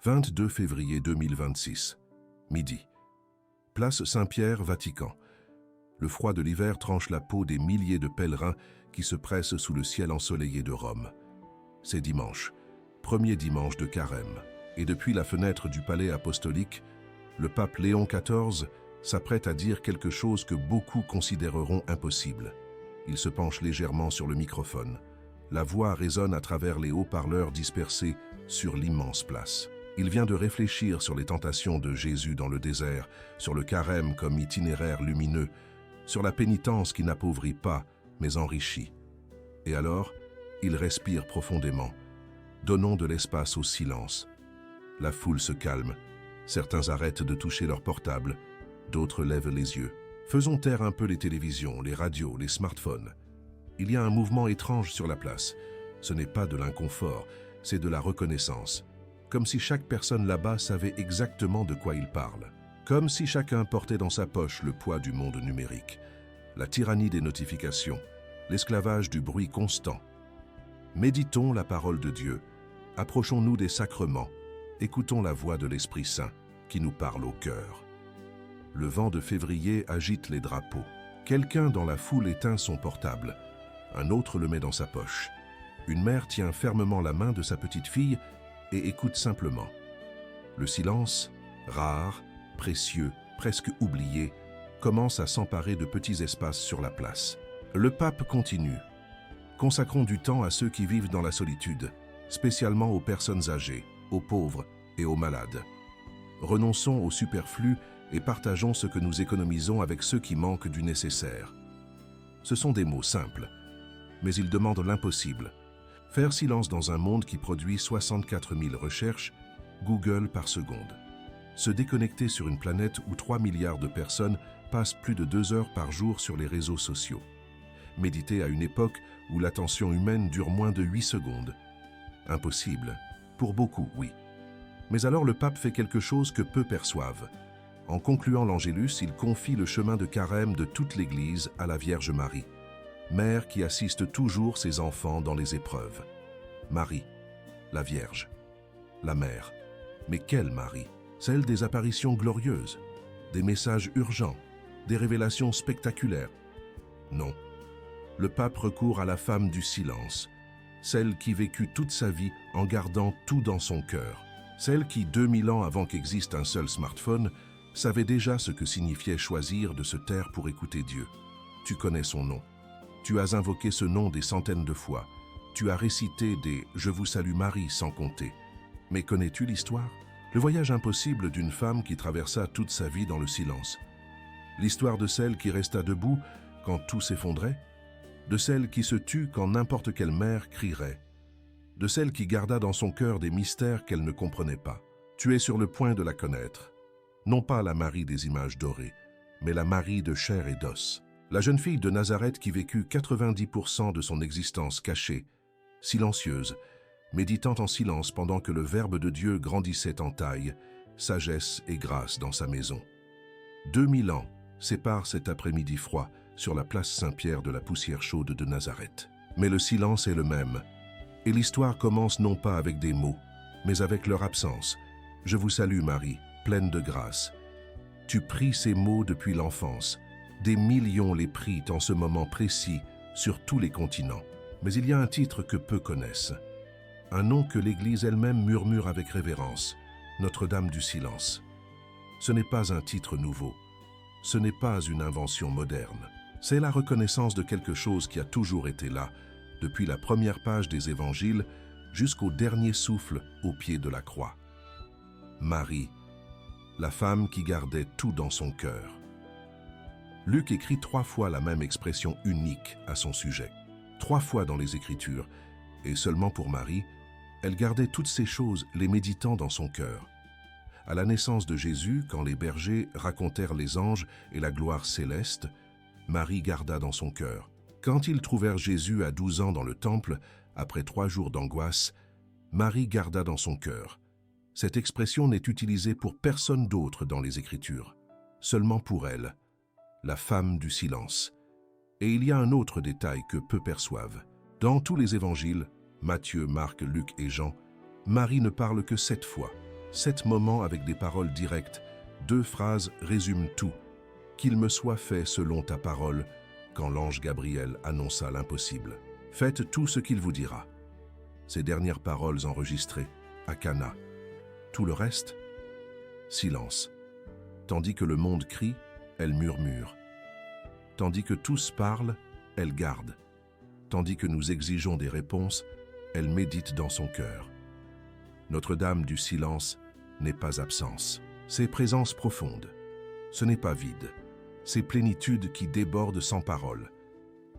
22 février 2026, midi. Place Saint-Pierre, Vatican. Le froid de l'hiver tranche la peau des milliers de pèlerins qui se pressent sous le ciel ensoleillé de Rome. C'est dimanche, premier dimanche de Carême, et depuis la fenêtre du palais apostolique, le pape Léon XIV s'apprête à dire quelque chose que beaucoup considéreront impossible. Il se penche légèrement sur le microphone. La voix résonne à travers les haut-parleurs dispersés sur l'immense place. Il vient de réfléchir sur les tentations de Jésus dans le désert, sur le carême comme itinéraire lumineux, sur la pénitence qui n'appauvrit pas, mais enrichit. Et alors, il respire profondément. Donnons de l'espace au silence. La foule se calme. Certains arrêtent de toucher leur portable, d'autres lèvent les yeux. Faisons taire un peu les télévisions, les radios, les smartphones. Il y a un mouvement étrange sur la place. Ce n'est pas de l'inconfort, c'est de la reconnaissance. Comme si chaque personne là-bas savait exactement de quoi il parle. Comme si chacun portait dans sa poche le poids du monde numérique, la tyrannie des notifications, l'esclavage du bruit constant. Méditons la parole de Dieu, approchons-nous des sacrements, écoutons la voix de l'Esprit Saint qui nous parle au cœur. Le vent de février agite les drapeaux. Quelqu'un dans la foule éteint son portable. Un autre le met dans sa poche. Une mère tient fermement la main de sa petite fille et écoute simplement. Le silence, rare, précieux, presque oublié, commence à s'emparer de petits espaces sur la place. Le pape continue. Consacrons du temps à ceux qui vivent dans la solitude, spécialement aux personnes âgées, aux pauvres et aux malades. Renonçons au superflu et partageons ce que nous économisons avec ceux qui manquent du nécessaire. Ce sont des mots simples, mais ils demandent l'impossible. Faire silence dans un monde qui produit 64 000 recherches Google par seconde. Se déconnecter sur une planète où 3 milliards de personnes passent plus de 2 heures par jour sur les réseaux sociaux. Méditer à une époque où l'attention humaine dure moins de 8 secondes. Impossible. Pour beaucoup, oui. Mais alors le pape fait quelque chose que peu perçoivent. En concluant l'Angélus, il confie le chemin de carême de toute l'Église à la Vierge Marie, mère qui assiste toujours ses enfants dans les épreuves. Marie, la Vierge, la mère. Mais quelle Marie? Celle des apparitions glorieuses, des messages urgents, des révélations spectaculaires? Non. Le pape recourt à la femme du silence, celle qui vécut toute sa vie en gardant tout dans son cœur, celle qui, 2000 ans avant qu'existe un seul smartphone, savait déjà ce que signifiait choisir de se taire pour écouter Dieu. Tu connais son nom. Tu as invoqué ce nom des centaines de fois. Tu as récité des « Je vous salue Marie » sans compter. Mais connais-tu l'histoire? Le voyage impossible d'une femme qui traversa toute sa vie dans le silence. L'histoire de celle qui resta debout quand tout s'effondrait. De celle qui se tut quand n'importe quelle mère crierait. De celle qui garda dans son cœur des mystères qu'elle ne comprenait pas. Tu es sur le point de la connaître. Non pas la Marie des images dorées, mais la Marie de chair et d'os. La jeune fille de Nazareth qui vécut 90% de son existence cachée, silencieuse, méditant en silence pendant que le Verbe de Dieu grandissait en taille, sagesse et grâce dans sa maison. 2000 ans séparent cet après-midi froid sur la place Saint-Pierre de la poussière chaude de Nazareth. Mais le silence est le même, et l'histoire commence non pas avec des mots, mais avec leur absence. Je vous salue Marie, pleine de grâce. Tu pries ces mots depuis l'enfance. Des millions les prient en ce moment précis sur tous les continents. Mais il y a un titre que peu connaissent. Un nom que l'Église elle-même murmure avec révérence. Notre-Dame du Silence. Ce n'est pas un titre nouveau. Ce n'est pas une invention moderne. C'est la reconnaissance de quelque chose qui a toujours été là, depuis la première page des Évangiles jusqu'au dernier souffle au pied de la croix. Marie, la femme qui gardait tout dans son cœur. Luc écrit 3 fois la même expression unique à son sujet. 3 fois dans les Écritures, et seulement pour Marie, elle gardait toutes ces choses, les méditant dans son cœur. À la naissance de Jésus, quand les bergers racontèrent les anges et la gloire céleste, Marie garda dans son cœur. Quand ils trouvèrent Jésus à 12 ans dans le temple, après 3 jours d'angoisse, Marie garda dans son cœur. Cette expression n'est utilisée pour personne d'autre dans les Écritures, seulement pour elle, la femme du silence. Et il y a un autre détail que peu perçoivent. Dans tous les évangiles, Matthieu, Marc, Luc et Jean, Marie ne parle que 7 fois. 7 moments avec des paroles directes, 2 phrases résument tout. Qu'il me soit fait selon ta parole, quand l'ange Gabriel annonça l'impossible. Faites tout ce qu'il vous dira. Ces dernières paroles enregistrées, à Cana. Tout le reste, silence. Tandis que le monde crie, elle murmure. Tandis que tous parlent, elle garde. Tandis que nous exigeons des réponses, elle médite dans son cœur. Notre-Dame du silence n'est pas absence. C'est présence profonde. Ce n'est pas vide. C'est plénitude qui déborde sans parole.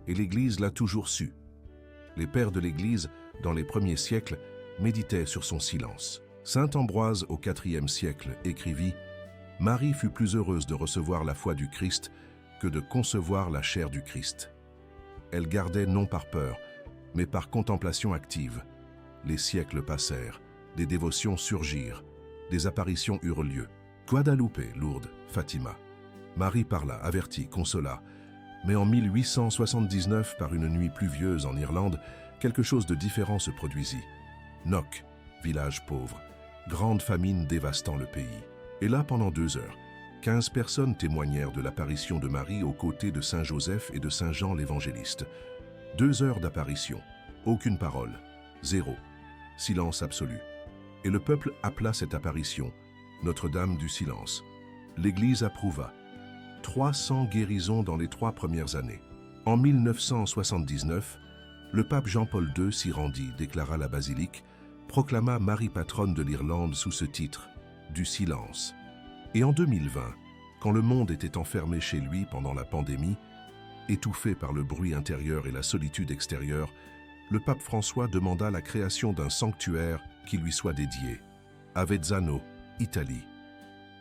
Et l'Église l'a toujours su. Les pères de l'Église, dans les premiers siècles, méditaient sur son silence. Saint Ambroise, au IVe siècle, écrivit « Marie fut plus heureuse de recevoir la foi du Christ que de concevoir la chair du Christ. Elle gardait non par peur, mais par contemplation active. Les siècles passèrent, des dévotions surgirent, des apparitions eurent lieu. Guadalupe, Lourdes, Fatima. Marie parla, avertit, consola. Mais en 1879, par une nuit pluvieuse en Irlande, quelque chose de différent se produisit. Knock, village pauvre, grande famine dévastant le pays. Et là, pendant 2 heures, 15 personnes témoignèrent de l'apparition de Marie aux côtés de Saint Joseph et de Saint Jean l'Évangéliste. 2 heures d'apparition, aucune parole, zéro, silence absolu. Et le peuple appela cette apparition Notre-Dame du silence. L'Église approuva. 300 guérisons dans les 3 premières années. En 1979, le pape Jean-Paul II s'y rendit, déclara la basilique, proclama Marie patronne de l'Irlande sous ce titre, du silence. Et en 2020, quand le monde était enfermé chez lui pendant la pandémie, étouffé par le bruit intérieur et la solitude extérieure, le pape François demanda la création d'un sanctuaire qui lui soit dédié. Avezzano, Italie.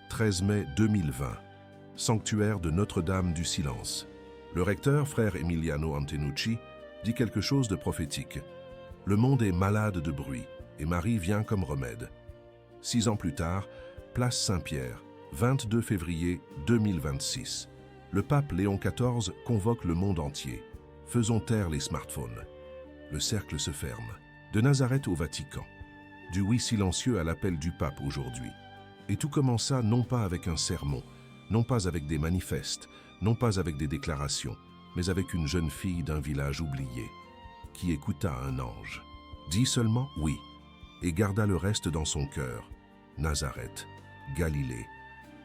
13 mai 2020. Sanctuaire de Notre-Dame du silence. Le recteur, frère Emiliano Antenucci, dit quelque chose de prophétique. Le monde est malade de bruit, et Marie vient comme remède. 6 ans plus tard, place Saint-Pierre, 22 février 2026. Le pape Léon XIV convoque le monde entier. Faisons taire les smartphones. Le cercle se ferme. De Nazareth au Vatican. Du oui silencieux à l'appel du pape aujourd'hui. Et tout commença non pas avec un sermon, non pas avec des manifestes, non pas avec des déclarations, mais avec une jeune fille d'un village oublié, qui écouta un ange. Dit seulement oui, et garda le reste dans son cœur. Nazareth, Galilée,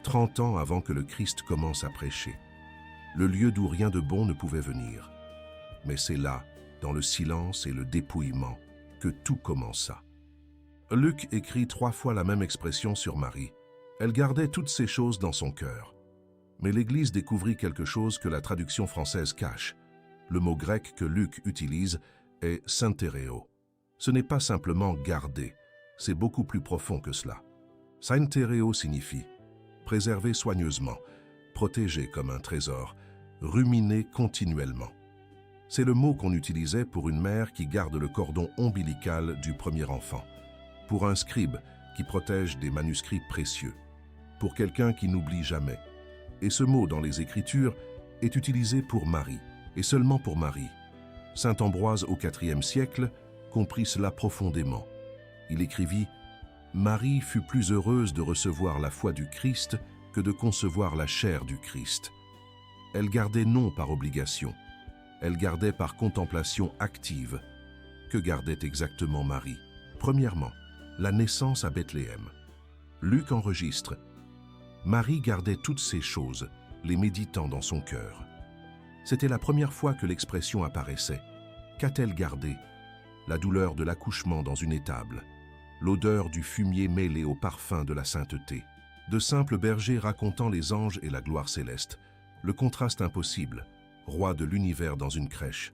30 ans avant que le Christ commence à prêcher. Le lieu d'où rien de bon ne pouvait venir. Mais c'est là, dans le silence et le dépouillement, que tout commença. Luc écrit 3 fois la même expression sur Marie. Elle gardait toutes ces choses dans son cœur. Mais l'Église découvrit quelque chose que la traduction française cache. Le mot grec que Luc utilise est « syntereo ». Ce n'est pas simplement « garder », c'est beaucoup plus profond que cela. « Syntereo » signifie « préserver soigneusement », « protéger comme un trésor », « ruminer continuellement ». C'est le mot qu'on utilisait pour une mère qui garde le cordon ombilical du premier enfant, pour un scribe qui protège des manuscrits précieux, pour quelqu'un qui n'oublie jamais. Et ce mot dans les Écritures est utilisé pour Marie, et seulement pour Marie. Saint Ambroise au IVe siècle comprit cela profondément. Il écrivit « Marie fut plus heureuse de recevoir la foi du Christ que de concevoir la chair du Christ. Elle gardait non par obligation, elle gardait par contemplation active. » Que gardait exactement Marie? Premièrement, la naissance à Bethléem. Luc enregistre « Marie gardait toutes ces choses, les méditant dans son cœur. » C'était la première fois que l'expression apparaissait. Qu'a-t-elle gardé? La douleur de l'accouchement dans une étable, l'odeur du fumier mêlé au parfum de la sainteté, de simples bergers racontant les anges et la gloire céleste, le contraste impossible, roi de l'univers dans une crèche.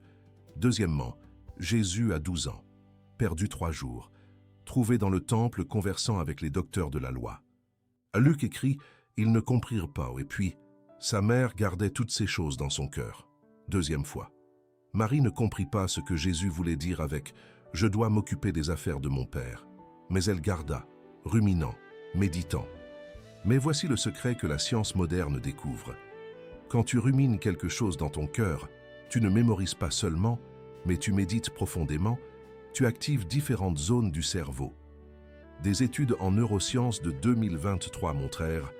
Deuxièmement, Jésus à 12 ans, perdu 3 jours, trouvé dans le temple conversant avec les docteurs de la loi. Luc écrit « Ils ne comprirent pas » et puis « Sa mère gardait toutes ces choses dans son cœur ». Deuxième fois. Marie ne comprit pas ce que Jésus voulait dire avec « Je dois m'occuper des affaires de mon Père ». Mais elle garda, ruminant, méditant. Mais voici le secret que la science moderne découvre. Quand tu rumines quelque chose dans ton cœur, tu ne mémorises pas seulement, mais tu médites profondément, tu actives différentes zones du cerveau. Des études en neurosciences de 2023 montrèrent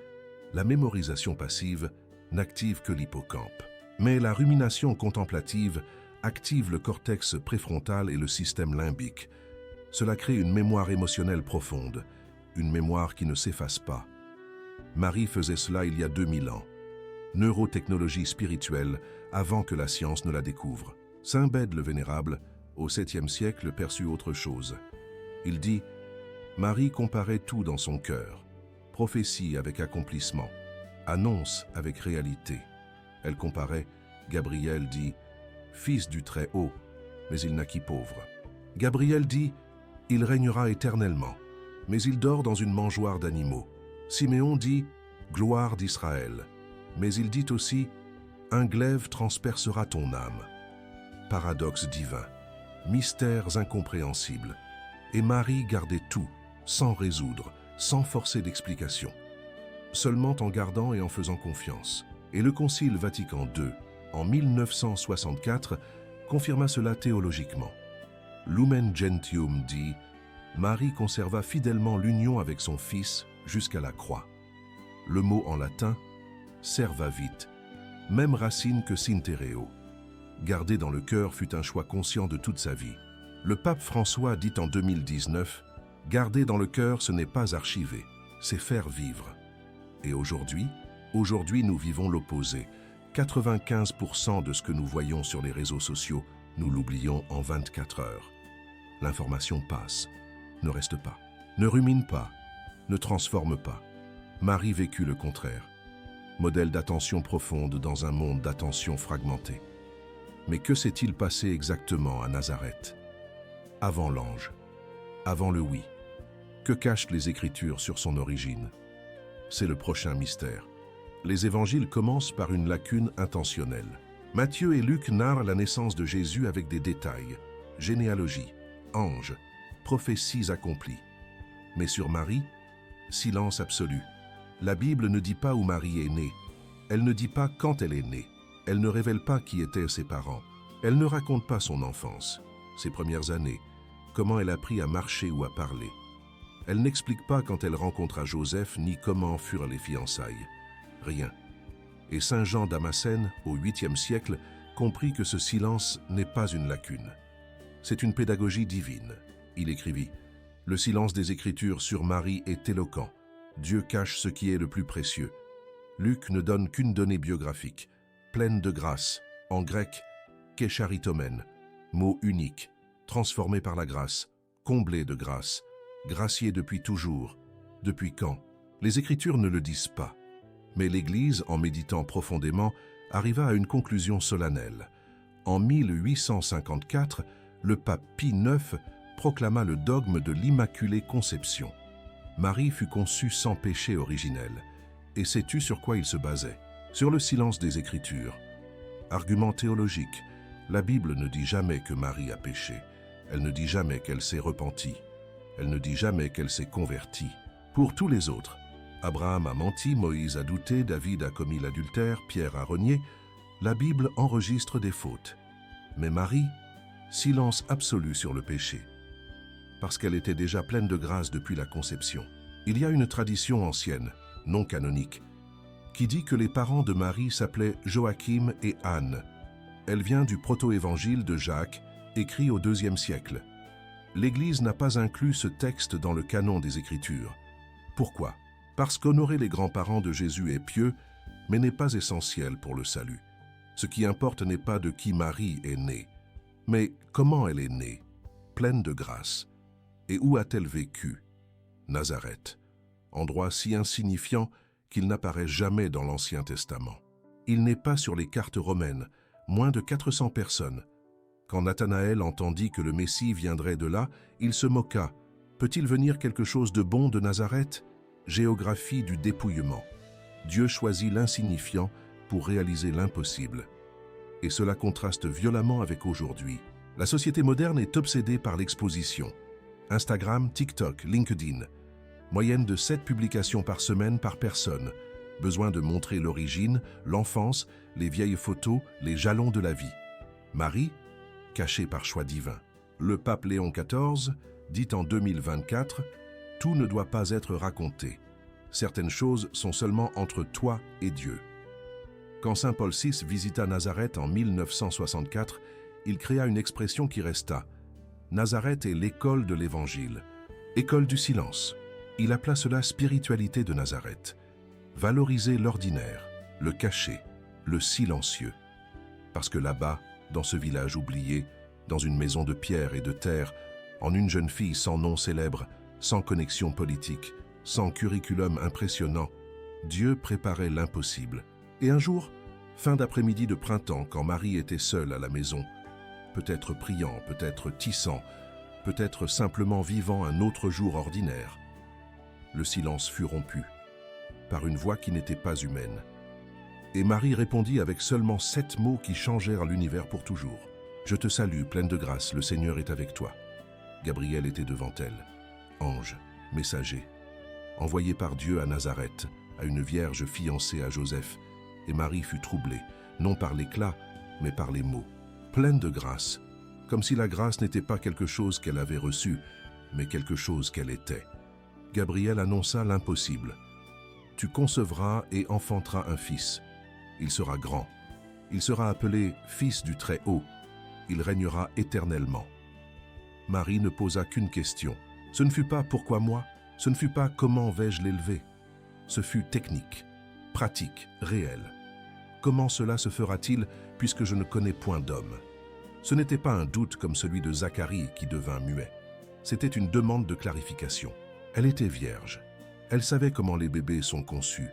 la mémorisation passive n'active que l'hippocampe. Mais la rumination contemplative active le cortex préfrontal et le système limbique. Cela crée une mémoire émotionnelle profonde, une mémoire qui ne s'efface pas. Marie faisait cela il y a 2000 ans. Neurotechnologie spirituelle avant que la science ne la découvre. Saint Bède le Vénérable, au 7e siècle, perçut autre chose. Il dit « Marie comparait tout dans son cœur, prophétie avec accomplissement, annonce avec réalité. » Elle comparait, Gabriel dit « Fils du Très-Haut, mais il naquit pauvre. » Gabriel dit « Il régnera éternellement, mais il dort dans une mangeoire d'animaux. » Siméon dit « Gloire d'Israël », mais il dit aussi « Un glaive transpercera ton âme. » Paradoxe divin, mystères incompréhensibles. Et Marie gardait tout, sans résoudre, sans forcer d'explication. Seulement en gardant et en faisant confiance. Et le Concile Vatican II, en 1964, confirma cela théologiquement. Lumen Gentium dit « Marie conserva fidèlement l'union avec son Fils jusqu'à la croix. » Le mot en latin « servavit », même racine que sintereo. Garder dans le cœur fut un choix conscient de toute sa vie. Le pape François dit en 2019 « Garder dans le cœur, ce n'est pas archiver, c'est faire vivre. » Et aujourd'hui nous vivons l'opposé. 95% de ce que nous voyons sur les réseaux sociaux, nous l'oublions en 24 heures. L'information passe, ne reste pas, ne rumine pas, ne transforme pas. Marie vécut le contraire. Modèle d'attention profonde dans un monde d'attention fragmentée. Mais que s'est-il passé exactement à Nazareth? Avant l'ange, avant le oui. Que cachent les Écritures sur son origine? C'est le prochain mystère. Les évangiles commencent par une lacune intentionnelle. Matthieu et Luc narrent la naissance de Jésus avec des détails, généalogie, ange, prophéties accomplies. Mais sur Marie, silence absolu. La Bible ne dit pas où Marie est née. Elle ne dit pas quand elle est née. Elle ne révèle pas qui étaient ses parents. Elle ne raconte pas son enfance, ses premières années, comment elle a appris à marcher ou à parler. Elle n'explique pas quand elle rencontra Joseph ni comment furent les fiançailles. Rien. Et Saint Jean Damascène, au 8e siècle, comprit que ce silence n'est pas une lacune. C'est une pédagogie divine. Il écrivit « Le silence des Écritures sur Marie est éloquent. Dieu cache ce qui est le plus précieux. Luc ne donne qu'une donnée biographique, pleine de grâce, en grec, kécharitomène, mot unique, transformé par la grâce, comblé de grâce, gracié depuis toujours. Depuis quand? Les Écritures ne le disent pas. Mais l'Église, en méditant profondément, arriva à une conclusion solennelle. En 1854, le pape Pie IX proclama le dogme de l'Immaculée Conception. Marie fut conçue sans péché originel. Et sais-tu sur quoi il se basait? Sur le silence des Écritures. Argument théologique, la Bible ne dit jamais que Marie a péché. Elle ne dit jamais qu'elle s'est repentie. Elle ne dit jamais qu'elle s'est convertie. Pour tous les autres, Abraham a menti, Moïse a douté, David a commis l'adultère, Pierre a renié, la Bible enregistre des fautes. Mais Marie, silence absolu sur le péché. Parce qu'elle était déjà pleine de grâce depuis la conception. Il y a une tradition ancienne, non canonique, qui dit que les parents de Marie s'appelaient Joachim et Anne. Elle vient du proto-évangile de Jacques, écrit au IIe siècle. L'Église n'a pas inclus ce texte dans le canon des Écritures. Pourquoi? Parce qu'honorer les grands-parents de Jésus est pieux, mais n'est pas essentiel pour le salut. Ce qui importe n'est pas de qui Marie est née, mais comment elle est née, pleine de grâce. Et où a-t-elle vécu? Nazareth, endroit si insignifiant qu'il n'apparaît jamais dans l'Ancien Testament. Il n'est pas sur les cartes romaines, moins de 400 personnes. Quand Nathanaël entendit que le Messie viendrait de là, il se moqua. Peut-il venir quelque chose de bon de Nazareth? Géographie du dépouillement. Dieu choisit l'insignifiant pour réaliser l'impossible. Et cela contraste violemment avec aujourd'hui. La société moderne est obsédée par l'exposition. Instagram, TikTok, LinkedIn. Moyenne de 7 publications par semaine par personne. Besoin de montrer l'origine, l'enfance, les vieilles photos, les jalons de la vie. Marie, cachée par choix divin. Le pape Léon XIV dit en 2024 Tout ne doit pas être raconté. Certaines choses sont seulement entre toi et Dieu. Quand saint Paul VI visita Nazareth en 1964, il créa une expression qui resta. Nazareth est l'école de l'Évangile, école du silence. Il appela cela spiritualité de Nazareth. Valoriser l'ordinaire, le caché, le silencieux. Parce que là-bas, dans ce village oublié, dans une maison de pierre et de terre, en une jeune fille sans nom célèbre, sans connexion politique, sans curriculum impressionnant, Dieu préparait l'impossible. Et un jour, fin d'après-midi de printemps, quand Marie était seule à la maison, peut-être priant, peut-être tissant, peut-être simplement vivant un autre jour ordinaire, le silence fut rompu par une voix qui n'était pas humaine. Et Marie répondit avec seulement 7 mots qui changèrent l'univers pour toujours. « Je te salue, pleine de grâce, le Seigneur est avec toi. » Gabriel était devant elle. Ange, messager, envoyé par Dieu à Nazareth, à une vierge fiancée à Joseph, et Marie fut troublée, non par l'éclat, mais par les mots. Pleine de grâce, comme si la grâce n'était pas quelque chose qu'elle avait reçu, mais quelque chose qu'elle était. Gabriel annonça l'impossible. « Tu concevras et enfanteras un fils. Il sera grand. Il sera appelé Fils du Très-Haut. Il régnera éternellement. » Marie ne posa qu'une question. Ce ne fut pas « pourquoi moi ?» Ce ne fut pas « comment vais-je l'élever ?» Ce fut technique, pratique, réel. Comment cela se fera-t-il puisque je ne connais point d'homme? Ce n'était pas un doute comme celui de Zacharie qui devint muet. C'était une demande de clarification. Elle était vierge. Elle savait comment les bébés sont conçus.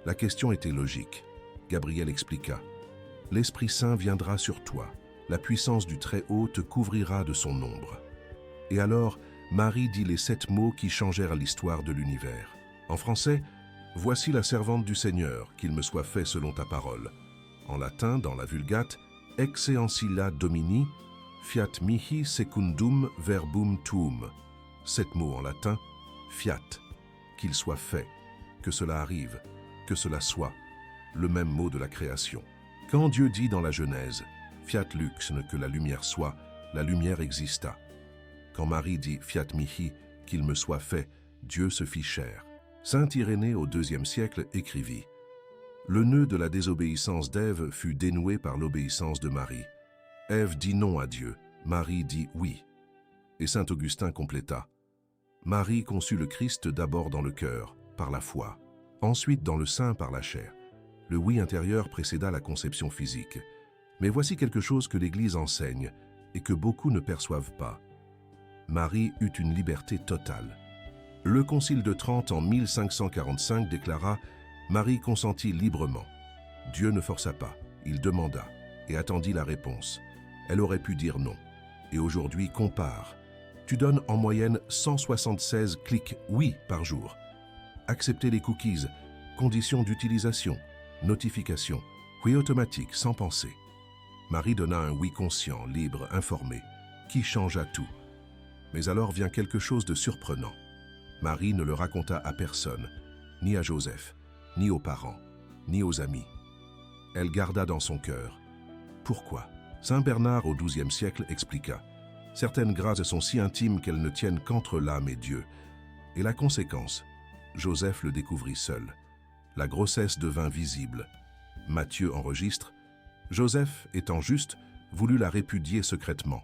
La question était logique. Gabriel expliqua. « L'Esprit Saint viendra sur toi. La puissance du Très-Haut te couvrira de son ombre. » Et alors, Marie dit les 7 mots qui changèrent l'histoire de l'univers. En français, « Voici la servante du Seigneur, qu'il me soit fait selon ta parole. » En latin, dans la Vulgate, « Ex ancilla Domini, fiat mihi secundum verbum tuum. » 7 mots en latin, « fiat », qu'il soit fait, que cela arrive, que cela soit, le même mot de la création. Quand Dieu dit dans la Genèse, « Fiat lux, que la lumière soit », la lumière exista. Quand Marie dit « Fiat mihi », qu'il me soit fait, Dieu se fit chair. Saint Irénée au IIe siècle écrivit « Le nœud de la désobéissance d'Ève fut dénoué par l'obéissance de Marie. Ève dit non à Dieu, Marie dit oui. » Et saint Augustin compléta « Marie conçut le Christ d'abord dans le cœur, par la foi, ensuite dans le sein par la chair. Le oui intérieur précéda la conception physique. Mais voici quelque chose que l'Église enseigne et que beaucoup ne perçoivent pas. Marie eut une liberté totale. Le Concile de Trente en 1545 déclara « Marie consentit librement. Dieu ne força pas, il demanda et attendit la réponse. Elle aurait pu dire non. Et aujourd'hui, compare. Tu donnes en moyenne 176 clics « oui » par jour. Accepter les cookies, conditions d'utilisation, notification, oui automatique, sans penser. Marie donna un oui conscient, libre, informé, qui changea tout. Mais alors vient quelque chose de surprenant. Marie ne le raconta à personne, ni à Joseph, ni aux parents, ni aux amis. Elle garda dans son cœur. Pourquoi? Saint Bernard au XIIe siècle expliqua. Certaines grâces sont si intimes qu'elles ne tiennent qu'entre l'âme et Dieu. Et la conséquence, Joseph le découvrit seul. La grossesse devint visible. Matthieu enregistre. Joseph, étant juste, voulut la répudier secrètement.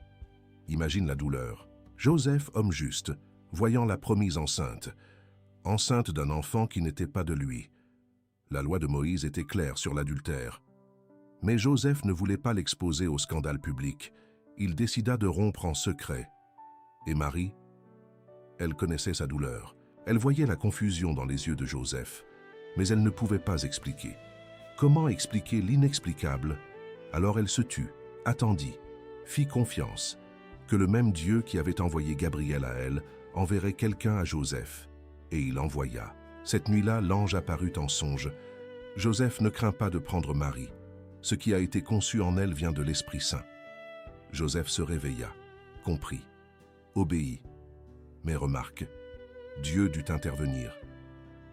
Imagine la douleur. Joseph, homme juste, voyant la promise enceinte, enceinte d'un enfant qui n'était pas de lui. La loi de Moïse était claire sur l'adultère. Mais Joseph ne voulait pas l'exposer au scandale public. Il décida de rompre en secret. Et Marie? Elle connaissait sa douleur. Elle voyait la confusion dans les yeux de Joseph. Mais elle ne pouvait pas expliquer. Comment expliquer l'inexplicable? Alors elle se tut, attendit, fit confiance, que le même Dieu qui avait envoyé Gabriel à elle enverrait quelqu'un à Joseph. Et il envoya. Cette nuit-là, l'ange apparut en songe. Joseph ne craint pas de prendre Marie. Ce qui a été conçu en elle vient de l'Esprit Saint. Joseph se réveilla, comprit, obéit. Mais remarque, Dieu dut intervenir.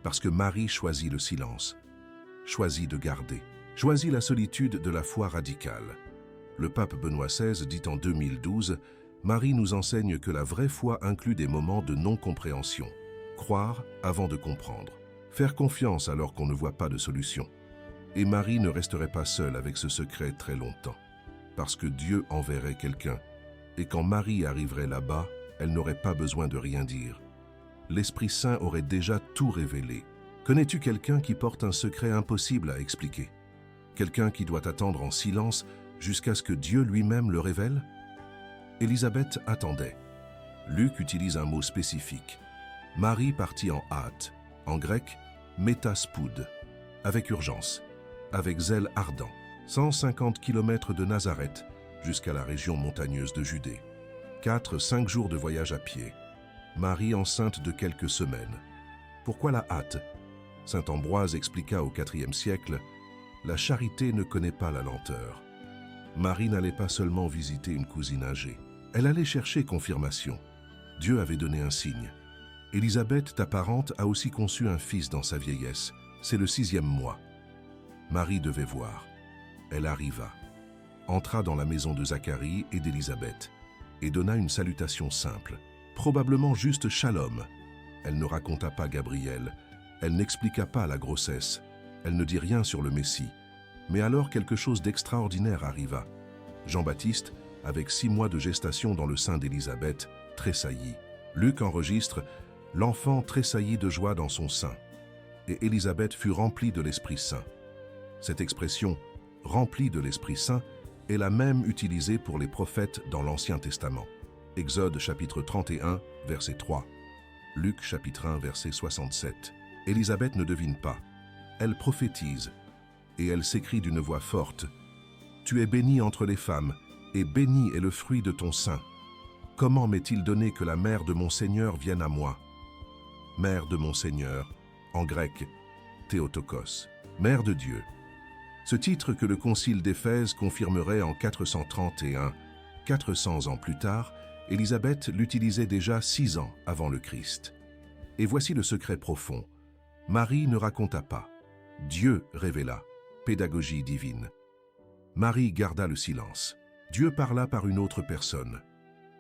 Parce que Marie choisit le silence, choisit de garder, choisit la solitude de la foi radicale. Le pape Benoît XVI dit en 2012 « Marie nous enseigne que la vraie foi inclut des moments de non-compréhension. Croire avant de comprendre. Faire confiance alors qu'on ne voit pas de solution. Et Marie ne resterait pas seule avec ce secret très longtemps. Parce que Dieu enverrait quelqu'un. Et quand Marie arriverait là-bas, elle n'aurait pas besoin de rien dire. L'Esprit Saint aurait déjà tout révélé. Connais-tu quelqu'un qui porte un secret impossible à expliquer? Quelqu'un qui doit attendre en silence jusqu'à ce que Dieu lui-même le révèle? Élisabeth attendait. Luc utilise un mot spécifique. Marie partit en hâte, en grec, métaspoud, avec urgence, avec zèle ardent, 150 km de Nazareth jusqu'à la région montagneuse de Judée. 4-5 jours de voyage à pied. Marie enceinte de quelques semaines. Pourquoi la hâte? Saint Ambroise expliqua au IVe siècle, la charité ne connaît pas la lenteur. Marie n'allait pas seulement visiter une cousine âgée. Elle allait chercher confirmation. Dieu avait donné un signe. Élisabeth, ta parente, a aussi conçu un fils dans sa vieillesse. C'est le 6e mois. Marie devait voir. Elle arriva, entra dans la maison de Zacharie et d'Élisabeth, et donna une salutation simple, probablement juste shalom. Elle ne raconta pas Gabriel, elle n'expliqua pas la grossesse, elle ne dit rien sur le Messie. Mais alors quelque chose d'extraordinaire arriva. Jean-Baptiste, avec 6 mois de gestation dans le sein d'Élisabeth, tressaillit. Luc enregistre « L'enfant tressaillit de joie dans son sein » et Élisabeth fut remplie de l'Esprit Saint. Cette expression « remplie de l'Esprit Saint » est la même utilisée pour les prophètes dans l'Ancien Testament. Exode chapitre 31, verset 3. Luc chapitre 1, verset 67. Élisabeth ne devine pas. Elle prophétise et elle s'écrie d'une voix forte « Tu es bénie entre les femmes, et béni est le fruit de ton sein. Comment m'est-il donné que la mère de mon Seigneur vienne à moi ?» Mère de mon Seigneur, en grec, Théotokos, Mère de Dieu. Ce titre que le concile d'Éphèse confirmerait en 431, 400 ans plus tard, Élisabeth l'utilisait déjà 6 ans avant le Christ. Et voici le secret profond. Marie ne raconta pas. Dieu révéla. Pédagogie divine. Marie garda le silence. Dieu parla par une autre personne.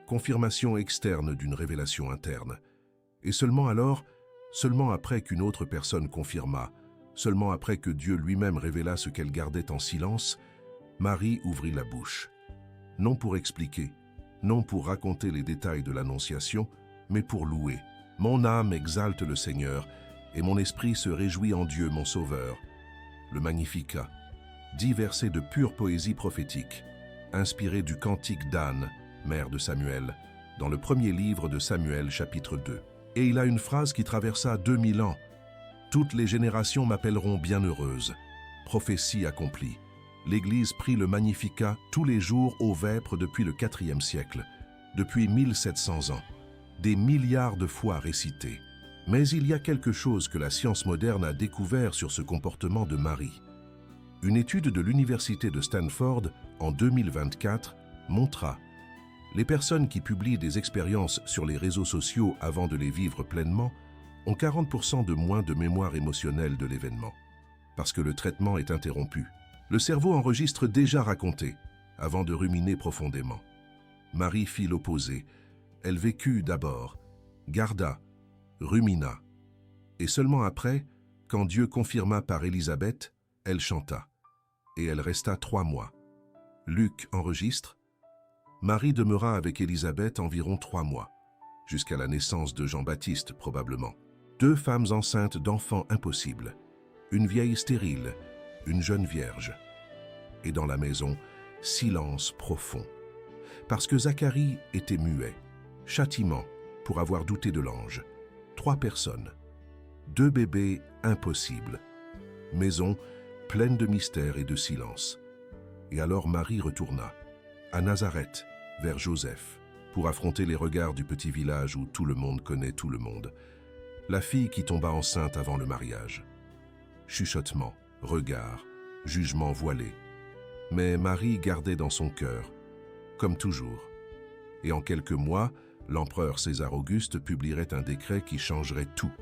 Confirmation externe d'une révélation interne. Et seulement alors, seulement après qu'une autre personne confirma, seulement après que Dieu lui-même révéla ce qu'elle gardait en silence, Marie ouvrit la bouche. Non pour expliquer, non pour raconter les détails de l'Annonciation, mais pour louer. Mon âme exalte le Seigneur, et mon esprit se réjouit en Dieu, mon Sauveur. Le Magnificat. 10 versets de pure poésie prophétique, inspirés du cantique d'Anne, mère de Samuel, dans le premier livre de Samuel, chapitre 2. Et il a une phrase qui traversa 2000 ans. « Toutes les générations m'appelleront bienheureuse ». Prophétie accomplie. L'Église prie le Magnificat tous les jours aux vêpres depuis le IVe siècle, depuis 1700 ans. Des milliards de fois récité. Mais il y a quelque chose que la science moderne a découvert sur ce comportement de Marie. Une étude de l'Université de Stanford en 2024 montra les personnes qui publient des expériences sur les réseaux sociaux avant de les vivre pleinement ont 40% de moins de mémoire émotionnelle de l'événement. Parce que le traitement est interrompu. Le cerveau enregistre déjà raconté avant de ruminer profondément. Marie fit l'opposé. Elle vécut d'abord, garda, rumina. Et seulement après, quand Dieu confirma par Élisabeth, elle chanta. Et elle resta 3 mois. Luc enregistre. Marie demeura avec Élisabeth environ 3 mois, jusqu'à la naissance de Jean-Baptiste probablement. 2 femmes enceintes d'enfants impossibles, une vieille stérile, une jeune vierge. Et dans la maison, silence profond. Parce que Zacharie était muet, châtiment pour avoir douté de l'ange. 3 personnes, 2 bébés impossibles. Maison pleine de mystères et de silence. Et alors Marie retourna à Nazareth, vers Joseph, pour affronter les regards du petit village où tout le monde connaît tout le monde. La fille qui tomba enceinte avant le mariage. Chuchotement, regards, jugement voilé. Mais Marie gardait dans son cœur, comme toujours. Et en quelques mois, l'empereur César Auguste publierait un décret qui changerait tout.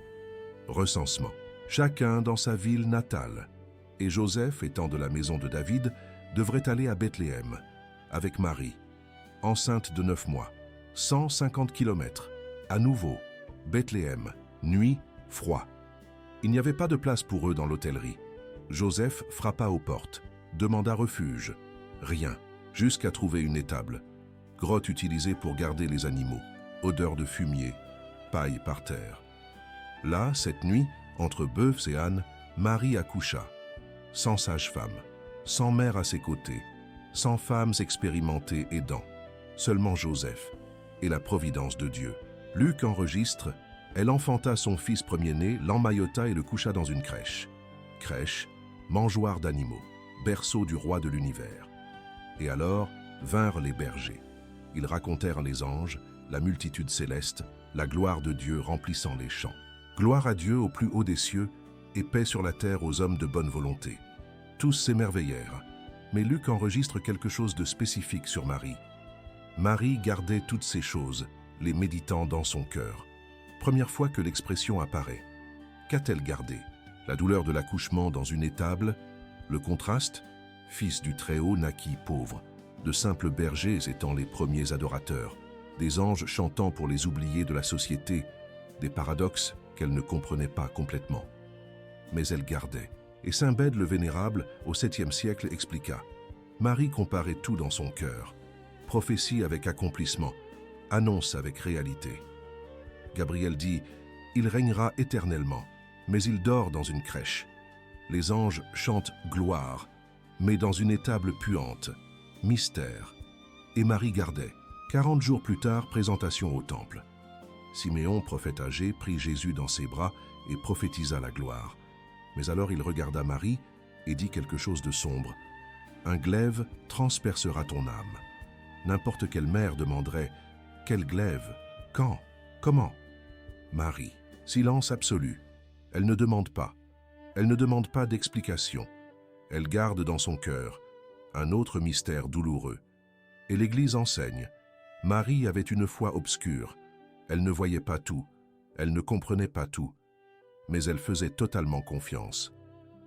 Recensement. Chacun dans sa ville natale. Et Joseph, étant de la maison de David, devrait aller à Bethléem, avec Marie, enceinte de 9 mois, 150 km. À nouveau, Bethléem, Nuit, froid. Il n'y avait pas de place pour eux dans l'hôtellerie. Joseph frappa aux portes, demanda refuge. Rien, jusqu'à trouver une étable. Grotte utilisée pour garder les animaux. Odeur de fumier, paille par terre. Là, cette nuit, entre Boeufs et Anne, Marie accoucha. Sans sage-femme, sans mère à ses côtés, sans femmes expérimentées aidant. Seulement Joseph et la providence de Dieu. Luc enregistre, elle enfanta son fils premier-né, l'emmaillota et le coucha dans une crèche. Crèche, mangeoire d'animaux, berceau du roi de l'univers. Et alors vinrent les bergers. Ils racontèrent les anges, la multitude céleste, la gloire de Dieu remplissant les champs. Gloire à Dieu au plus haut des cieux, et paix sur la terre aux hommes de bonne volonté. Tous s'émerveillèrent, mais Luc enregistre quelque chose de spécifique sur Marie. Marie gardait toutes ces choses, les méditant dans son cœur. Première fois que l'expression apparaît. Qu'a-t-elle gardé? La douleur de l'accouchement dans une étable, le contraste, fils du Très-Haut naquit pauvre, de simples bergers étant les premiers adorateurs, des anges chantant pour les oubliés de la société, des paradoxes qu'elle ne comprenait pas complètement. Mais elle gardait, et saint Bède le Vénérable, au 7e siècle, expliqua. Marie comparait tout dans son cœur, prophétie avec accomplissement, annonce avec réalité. Gabriel dit, il régnera éternellement, mais il dort dans une crèche. Les anges chantent gloire, mais dans une étable puante, mystère. Et Marie gardait. 40 jours plus tard, présentation au temple. Siméon, prophète âgé, prit Jésus dans ses bras et prophétisa la gloire. Mais alors il regarda Marie et dit quelque chose de sombre. Un glaive transpercera ton âme. N'importe quelle mère demanderait « Quel glaive? Quand? Comment ?» Marie, silence absolu. Elle ne demande pas. Elle ne demande pas d'explication. Elle garde dans son cœur un autre mystère douloureux. Et l'Église enseigne. Marie avait une foi obscure. Elle ne voyait pas tout. Elle ne comprenait pas tout. Mais elle faisait totalement confiance.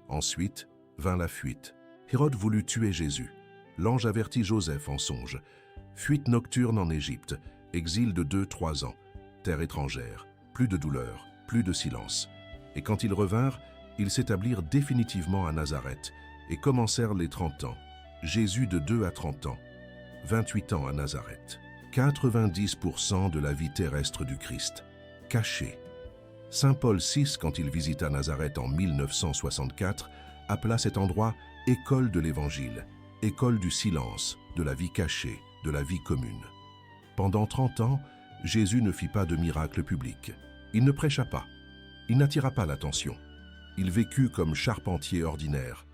Ensuite vint la fuite. Hérode voulut tuer Jésus. L'ange avertit Joseph en songe. Fuite nocturne en Égypte, exil de 2-3 ans, terre étrangère, plus de douleur, plus de silence. Et quand ils revinrent, ils s'établirent définitivement à Nazareth et commencèrent les 30 ans. Jésus de 2 à 30 ans, 28 ans à Nazareth. 90% de la vie terrestre du Christ, caché. Saint Paul VI, quand il visita Nazareth en 1964, appela cet endroit « école de l'Évangile », école du silence, de la vie cachée, de la vie commune. Pendant 30 ans, Jésus ne fit pas de miracle public. Il ne prêcha pas. Il n'attira pas l'attention. Il vécut comme charpentier ordinaire.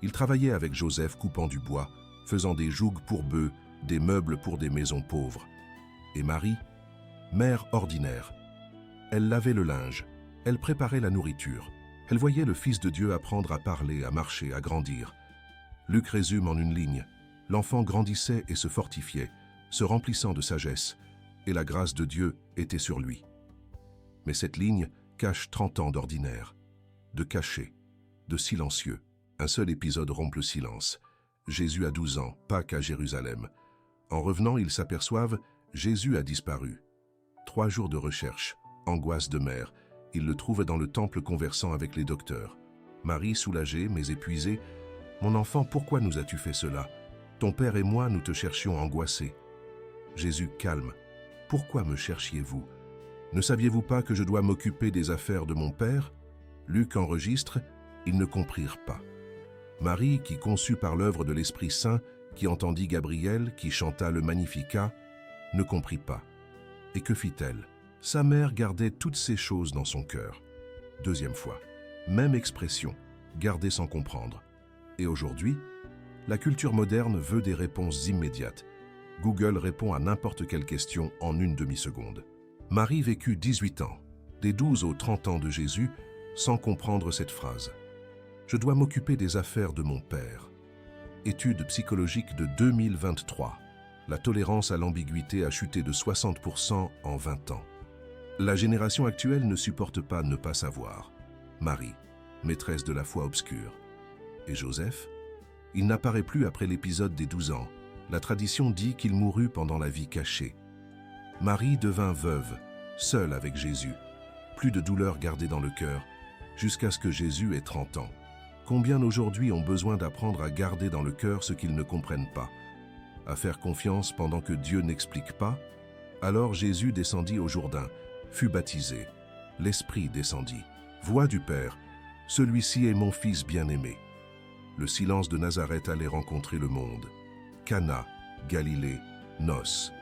Il travaillait avec Joseph coupant du bois, faisant des jougs pour bœufs, des meubles pour des maisons pauvres. Et Marie, mère ordinaire. Elle lavait le linge, elle préparait la nourriture. Elle voyait le Fils de Dieu apprendre à parler, à marcher, à grandir. Luc résume en une ligne. L'enfant grandissait et se fortifiait, se remplissant de sagesse, et la grâce de Dieu était sur lui. Mais cette ligne cache 30 ans d'ordinaire, de caché, de silencieux. Un seul épisode rompt le silence. Jésus a 12 ans, Pâques à Jérusalem. En revenant, ils s'aperçoivent, Jésus a disparu. 3 jours de recherche, angoisse de mère. Ils le trouvent dans le temple conversant avec les docteurs. Marie, soulagée mais épuisée, « Mon enfant, pourquoi nous as-tu fait cela? Ton père et moi, nous te cherchions angoissés. » Jésus, calme. « Pourquoi me cherchiez-vous? Ne saviez-vous pas que je dois m'occuper des affaires de mon père ?» Luc enregistre, ils ne comprirent pas. Marie, qui conçut par l'œuvre de l'Esprit Saint, qui entendit Gabriel, qui chanta le Magnificat, ne comprit pas. Et que fit-elle? Sa mère gardait toutes ces choses dans son cœur. Deuxième fois, même expression, gardée sans comprendre. Et aujourd'hui, la culture moderne veut des réponses immédiates. Google répond à n'importe quelle question en une demi-seconde. Marie vécut 18 ans, des 12 aux 30 ans de Jésus, sans comprendre cette phrase. Je dois m'occuper des affaires de mon père. Étude psychologique de 2023. La tolérance à l'ambiguïté a chuté de 60% en 20 ans. La génération actuelle ne supporte pas ne pas savoir. Marie, maîtresse de la foi obscure. Et Joseph? Il n'apparaît plus après l'épisode des 12 ans. La tradition dit qu'il mourut pendant la vie cachée. Marie devint veuve, seule avec Jésus. plus de douleur gardée dans le cœur, jusqu'à ce que Jésus ait 30 ans. Combien aujourd'hui ont besoin d'apprendre à garder dans le cœur ce qu'ils ne comprennent pas, à faire confiance pendant que Dieu n'explique pas? Alors Jésus descendit au Jourdain, fut baptisé. L'Esprit descendit. Voix du Père, celui-ci est mon Fils bien-aimé. Le silence de Nazareth allait rencontrer le monde. Cana, Galilée, noces.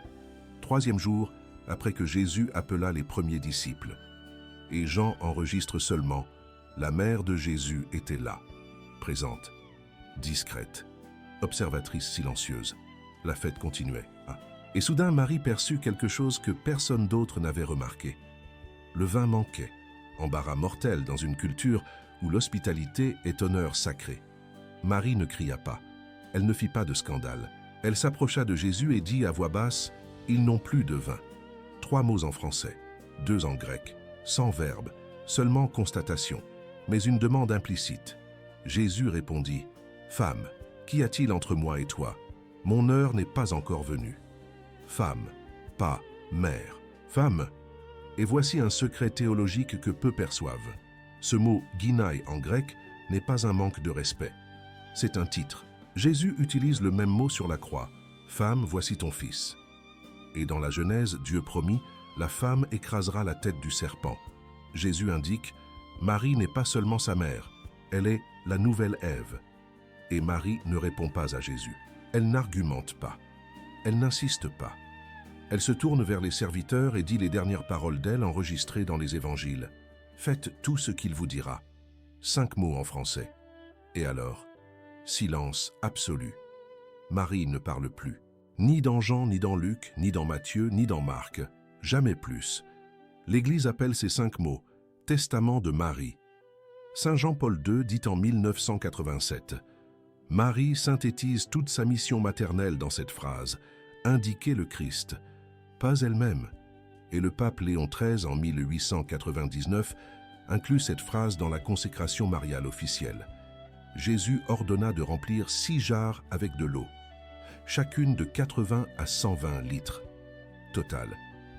3e jour, après que Jésus appela les premiers disciples. Et Jean enregistre seulement, la mère de Jésus était là, présente, discrète, observatrice silencieuse. La fête continuait. Et soudain, Marie perçut quelque chose que personne d'autre n'avait remarqué. Le vin manquait, embarras mortel dans une culture où l'hospitalité est honneur sacré. Marie ne cria pas, elle ne fit pas de scandale. Elle s'approcha de Jésus et dit à voix basse, « Ils n'ont plus de vin. » 3 mots en français, 2 en grec, sans verbe, seulement constatation, mais une demande implicite. Jésus répondit, « Femme, qu'y a-t-il entre moi et toi? Mon heure n'est pas encore venue. » Femme, pas mère. Femme. Et voici un secret théologique que peu perçoivent. Ce mot « guinai » en grec n'est pas un manque de respect. C'est un titre. Jésus utilise le même mot sur la croix. « Femme, voici ton fils. » Et dans la Genèse, Dieu promit, la femme écrasera la tête du serpent. Jésus indique, Marie n'est pas seulement sa mère, elle est la nouvelle Ève. Et Marie ne répond pas à Jésus. Elle n'argumente pas. Elle n'insiste pas. Elle se tourne vers les serviteurs et dit les dernières paroles d'elle enregistrées dans les évangiles. Faites tout ce qu'il vous dira. 5 mots en français. Et alors, silence absolu. Marie ne parle plus. Ni dans Jean, ni dans Luc, ni dans Matthieu, ni dans Marc. Jamais plus. L'Église appelle ces 5 mots « Testament de Marie ». Saint Jean-Paul II dit en 1987 « Marie synthétise toute sa mission maternelle dans cette phrase, indiquer le Christ, pas elle-même. » Et le pape Léon XIII, en 1899, inclut cette phrase dans la consécration mariale officielle. Jésus ordonna de remplir 6 jarres avec de l'eau, chacune de 80 à 120 litres. Total,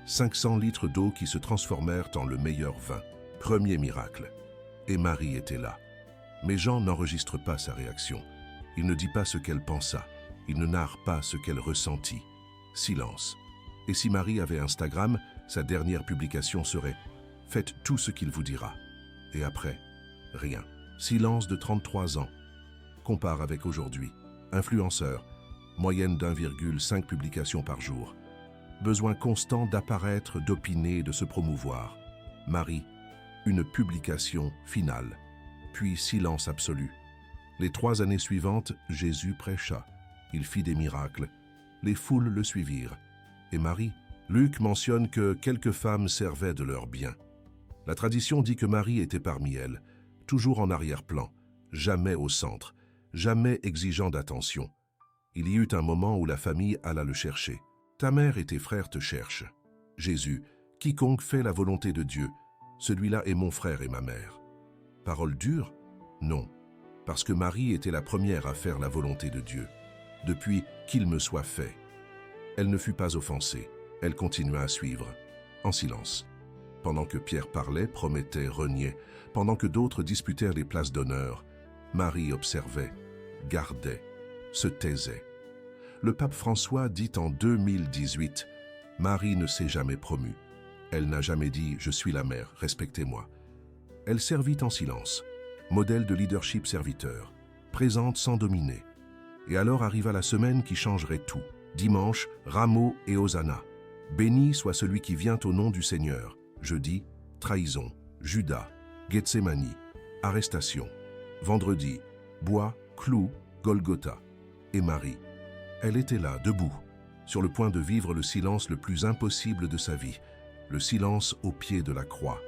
500 litres d'eau qui se transformèrent en le meilleur vin. Premier miracle. Et Marie était là. Mais Jean n'enregistre pas sa réaction. Il ne dit pas ce qu'elle pensa. Il ne narre pas ce qu'elle ressentit. Silence. Et si Marie avait Instagram, sa dernière publication serait « Faites tout ce qu'il vous dira ». Et après, rien. Silence de 33 ans. Compare avec aujourd'hui. Influenceur. Moyenne d'1,5 publications par jour. Besoin constant d'apparaître, d'opiner et de se promouvoir. Marie, une publication finale. Puis silence absolu. Les 3 années suivantes, Jésus prêcha. Il fit des miracles. Les foules le suivirent. Et Marie? Luc mentionne que quelques femmes servaient de leurs biens. La tradition dit que Marie était parmi elles, toujours en arrière-plan, jamais au centre, jamais exigeant d'attention. Il y eut un moment où la famille alla le chercher. Ta mère et tes frères te cherchent. Jésus, quiconque fait la volonté de Dieu, celui-là est mon frère et ma mère. Parole dure? Non, parce que Marie était la première à faire la volonté de Dieu, depuis qu'il me soit fait. Elle ne fut pas offensée, elle continua à suivre, en silence. Pendant que Pierre parlait, promettait, reniait, pendant que d'autres disputèrent les places d'honneur, Marie observait, gardait, se taisait. Le pape François dit en 2018, « Marie ne s'est jamais promue. Elle n'a jamais dit « Je suis la mère, respectez-moi ». Elle servit en silence, modèle de leadership serviteur, présente sans dominer. Et alors arriva la semaine qui changerait tout. Dimanche, rameau et hosanna. Béni soit celui qui vient au nom du Seigneur. Jeudi, trahison, Judas, Gethsémani, arrestation. Vendredi, bois, clou, Golgotha. Et Marie, elle était là, debout, sur le point de vivre le silence le plus impossible de sa vie, le silence au pied de la croix.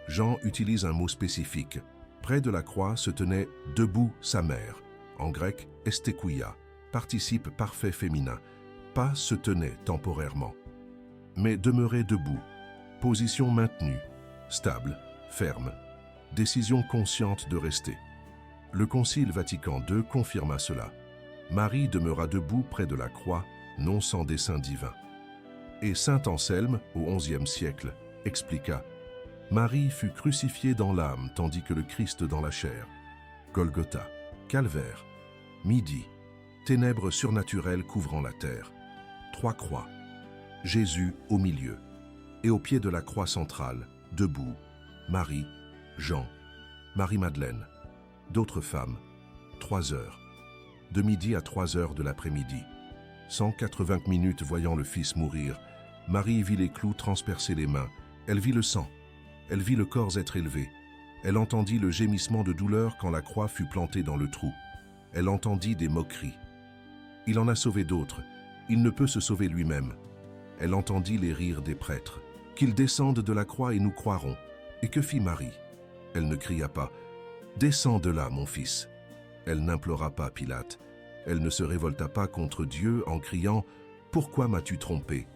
Jean utilise un mot spécifique. Près de la croix se tenait debout sa mère, en grec estekouia, participe parfait féminin, pas se tenait temporairement, mais demeurait debout, position maintenue, stable, ferme, décision consciente de rester. Le Concile Vatican II confirma cela. Marie demeura debout près de la croix, non sans dessein divin. Et saint Anselme, au XIe siècle, expliqua « Marie fut crucifiée dans l'âme tandis que le Christ dans la chair. Golgotha, calvaire, midi, ténèbres surnaturelles couvrant la terre. 3 croix, Jésus au milieu. Et au pied de la croix centrale, debout, Marie, Jean, Marie-Madeleine, d'autres femmes. 3 heures. De midi à 3 heures de l'après-midi. 180 minutes voyant le Fils mourir, Marie vit les clous transpercer les mains. Elle vit le sang. Elle vit le corps être élevé. Elle entendit le gémissement de douleur quand la croix fut plantée dans le trou. Elle entendit des moqueries. Il en a sauvé d'autres. Il ne peut se sauver lui-même. Elle entendit les rires des prêtres. Qu'il descende de la croix et nous croirons. Et que fit Marie? Elle ne cria pas « Descends de là, mon fils ». Elle n'implora pas Pilate. Elle ne se révolta pas contre Dieu en criant « Pourquoi m'as-tu trompé ?»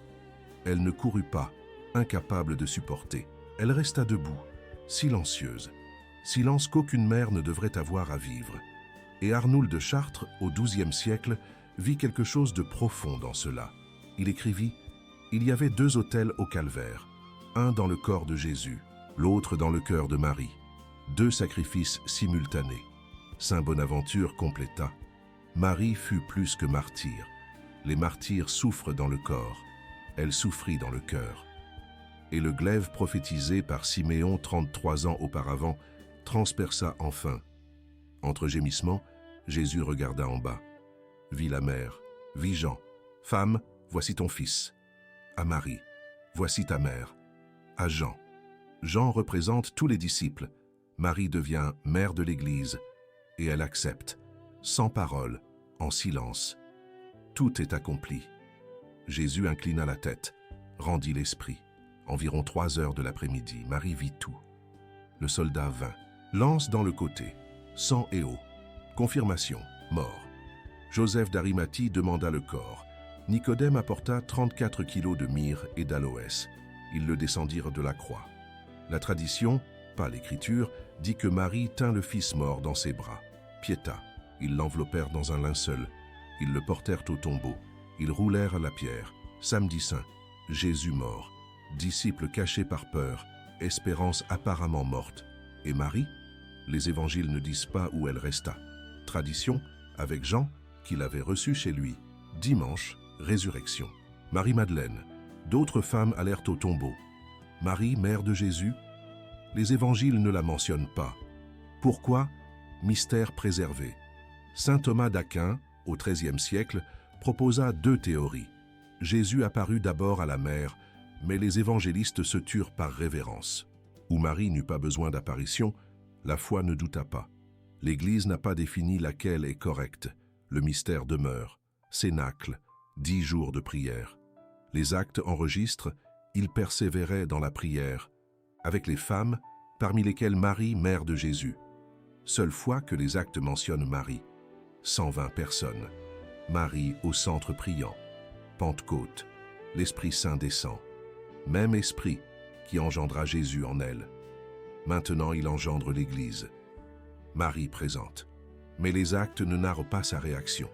Elle ne courut pas, incapable de supporter. Elle resta debout, silencieuse. Silence qu'aucune mère ne devrait avoir à vivre. Et Arnould de Chartres, au XIIe siècle, vit quelque chose de profond dans cela. Il écrivit « Il y avait 2 autels au calvaire, un dans le corps de Jésus, l'autre dans le cœur de Marie. 2 sacrifices simultanés. » Saint Bonaventure compléta « Marie fut plus que martyre. Les martyrs souffrent dans le corps. Elle souffrit dans le cœur. » Et le glaive prophétisé par Siméon 33 ans auparavant transperça enfin. Entre gémissements, Jésus regarda en bas. Vit la mère, vit Jean. « Femme, voici ton fils. » À Marie, « Voici ta mère. » À Jean. Jean représente tous les disciples. Marie devient mère de l'Église et elle accepte, sans parole, en silence. Tout est accompli. Jésus inclina la tête, rendit l'esprit. Environ 3 heures de l'après-midi, Marie vit tout. Le soldat vint, lance dans le côté, sang et eau. Confirmation, mort. Joseph d'Arimathie demanda le corps. Nicodème apporta 34 kilos de myrrhe et d'aloès. Ils le descendirent de la croix. La tradition, pas l'écriture, dit que Marie tint le fils mort dans ses bras. Pietà, ils l'enveloppèrent dans un linceul. Ils le portèrent au tombeau. Ils roulèrent à la pierre. Samedi saint, Jésus mort. Disciples cachés par peur, espérance apparemment morte. Et Marie? Les évangiles ne disent pas où elle resta. Tradition, avec Jean, qu'il avait reçu chez lui. Dimanche, résurrection. Marie-Madeleine. D'autres femmes allèrent au tombeau. Marie, mère de Jésus? Les évangiles ne la mentionnent pas. Pourquoi? Mystère préservé. Saint Thomas d'Aquin, au XIIIe siècle, proposa 2 théories. Jésus apparut d'abord à la mère, mais les évangélistes se turent par révérence. Où Marie n'eut pas besoin d'apparition, la foi ne douta pas. L'Église n'a pas défini laquelle est correcte. Le mystère demeure. Cénacle, 10 jours de prière. Les actes enregistrent, il persévérait dans la prière, avec les femmes, parmi lesquelles Marie, mère de Jésus. Seule fois que les actes mentionnent Marie. 120 personnes. Marie au centre priant. Pentecôte, l'Esprit Saint descend. Même esprit qui engendra Jésus en elle. Maintenant il engendre l'Église. Marie présente. Mais les actes ne narrent pas sa réaction.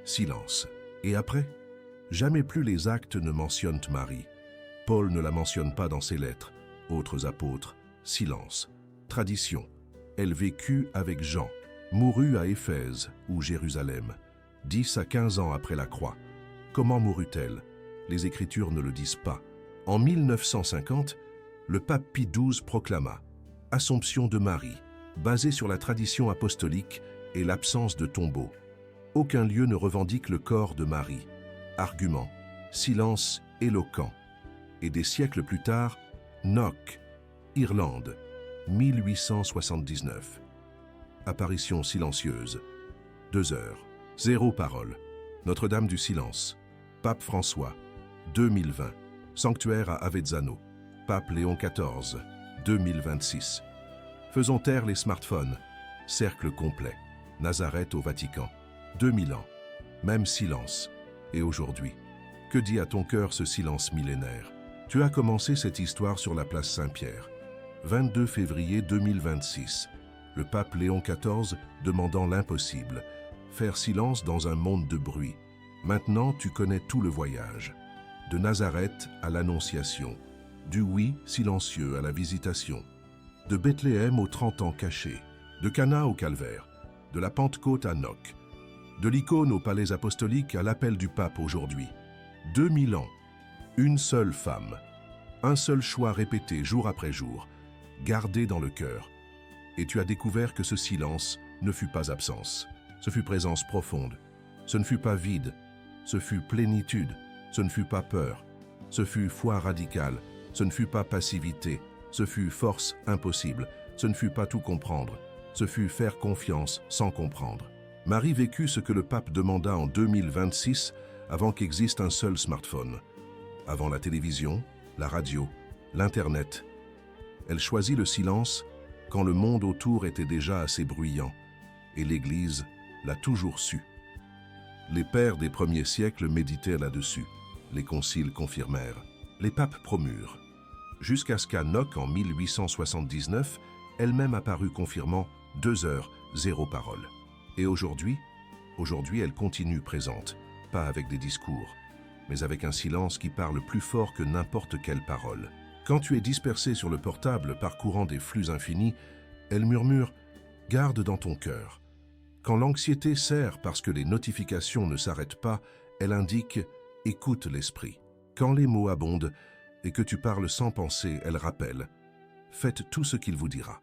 Silence. Et après? Jamais plus les actes ne mentionnent Marie. Paul ne la mentionne pas dans ses lettres. Autres apôtres. Silence. Tradition. Elle vécut avec Jean. Mourut à Éphèse ou Jérusalem. 10 à 15 ans après la croix. Comment mourut-elle? Les Écritures ne le disent pas. En 1950, le pape Pie XII proclama « Assomption de Marie », basée sur la tradition apostolique et l'absence de tombeau. Aucun lieu ne revendique le corps de Marie. Argument, silence éloquent. Et des siècles plus tard, Knock, Irlande, 1879. Apparition silencieuse. 2 heures. 0 parole. Notre-Dame du Silence. Pape François, 2020. Sanctuaire à Avezzano. Pape Léon XIV, 2026. Faisons taire les smartphones. Cercle complet. Nazareth au Vatican. 2000 ans. Même silence. Et aujourd'hui, que dit à ton cœur ce silence millénaire? Tu as commencé cette histoire sur la place Saint-Pierre. 22 février 2026. Le pape Léon XIV demandant l'impossible. Faire silence dans un monde de bruit. Maintenant, tu connais tout le voyage. De Nazareth à l'Annonciation. du oui silencieux à la visitation, de Bethléem aux 30 ans cachés, de Cana au calvaire, de la Pentecôte à Noc, de l'icône au palais apostolique à l'appel du pape aujourd'hui. 2000 ans, une seule femme, un seul choix répété jour après jour, gardé dans le cœur. Et tu as découvert que ce silence ne fut pas absence, ce fut présence profonde, ce ne fut pas vide, ce fut plénitude, ce ne fut pas peur, ce fut foi radicale, ce ne fut pas passivité, ce fut force impossible, ce ne fut pas tout comprendre, ce fut faire confiance sans comprendre. Marie vécut ce que le pape demanda en 2026 avant qu'existe un seul smartphone, avant la télévision, la radio, l'Internet. Elle choisit le silence quand le monde autour était déjà assez bruyant, et l'Église l'a toujours su. Les pères des premiers siècles méditaient là-dessus, les conciles confirmèrent, les papes promurent, jusqu'à ce qu'à Noc en 1879, elle-même apparut confirmant 2 heures, 0 parole. Et aujourd'hui elle continue présente, pas avec des discours, mais avec un silence qui parle plus fort que n'importe quelle parole. Quand tu es dispersé sur le portable parcourant des flux infinis, elle murmure « Garde dans ton cœur ». Quand l'anxiété serre parce que les notifications ne s'arrêtent pas, elle indique « Écoute l'esprit ». Quand les mots abondent et que tu parles sans penser, elle rappelle « Faites tout ce qu'il vous dira ».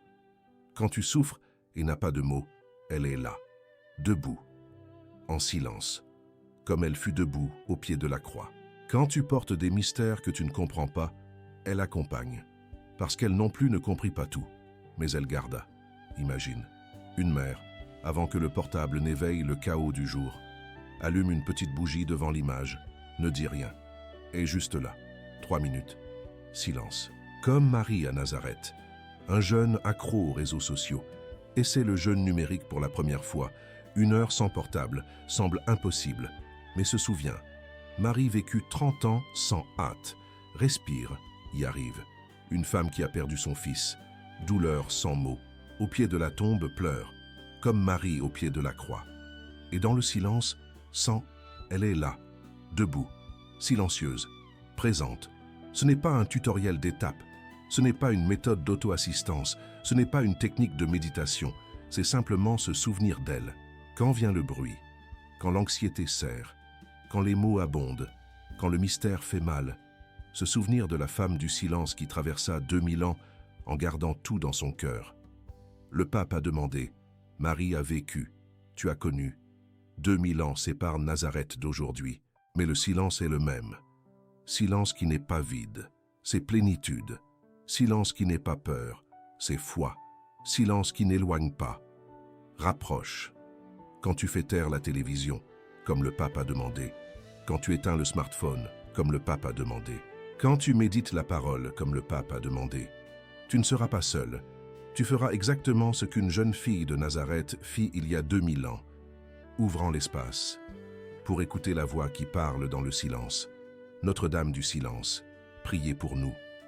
Quand tu souffres et n'as pas de mots, elle est là, debout, en silence, comme elle fut debout au pied de la croix. Quand tu portes des mystères que tu ne comprends pas, elle accompagne, parce qu'elle non plus ne comprit pas tout, mais elle garda. Imagine, une mère, avant que le portable n'éveille le chaos du jour, allume une petite bougie devant l'image, ne dit rien, est juste là, 3 minutes, silence. Comme Marie à Nazareth, un jeune accro aux réseaux sociaux, essaie le jeûne numérique pour la première fois. 1 heure sans portable semble impossible, mais se souvient. Marie vécut 30 ans sans hâte, respire, y arrive. Une femme qui a perdu son fils, douleur sans mots, au pied de la tombe pleure, comme Marie au pied de la croix. Et dans le silence, elle est là, debout, silencieuse, présente. Ce n'est pas un tutoriel d'étape, ce n'est pas une méthode d'auto-assistance, ce n'est pas une technique de méditation, c'est simplement se souvenir d'elle. Quand vient le bruit, quand l'anxiété serre, quand les mots abondent, quand le mystère fait mal, se souvenir de la femme du silence qui traversa 2000 ans en gardant tout dans son cœur. Le pape a demandé, Marie a vécu, tu as connu. 2000 ans séparent Nazareth d'aujourd'hui, mais le silence est le même. Silence qui n'est pas vide, c'est plénitude. Silence qui n'est pas peur, c'est foi. Silence qui n'éloigne pas, rapproche. Quand tu fais taire la télévision, comme le pape a demandé. Quand tu éteins le smartphone, comme le pape a demandé. Quand tu médites la parole, comme le pape a demandé. Tu ne seras pas seul. Tu feras exactement ce qu'une jeune fille de Nazareth fit il y a 2000 ans, ouvrant l'espace, pour écouter la voix qui parle dans le silence. Notre-Dame du silence, priez pour nous.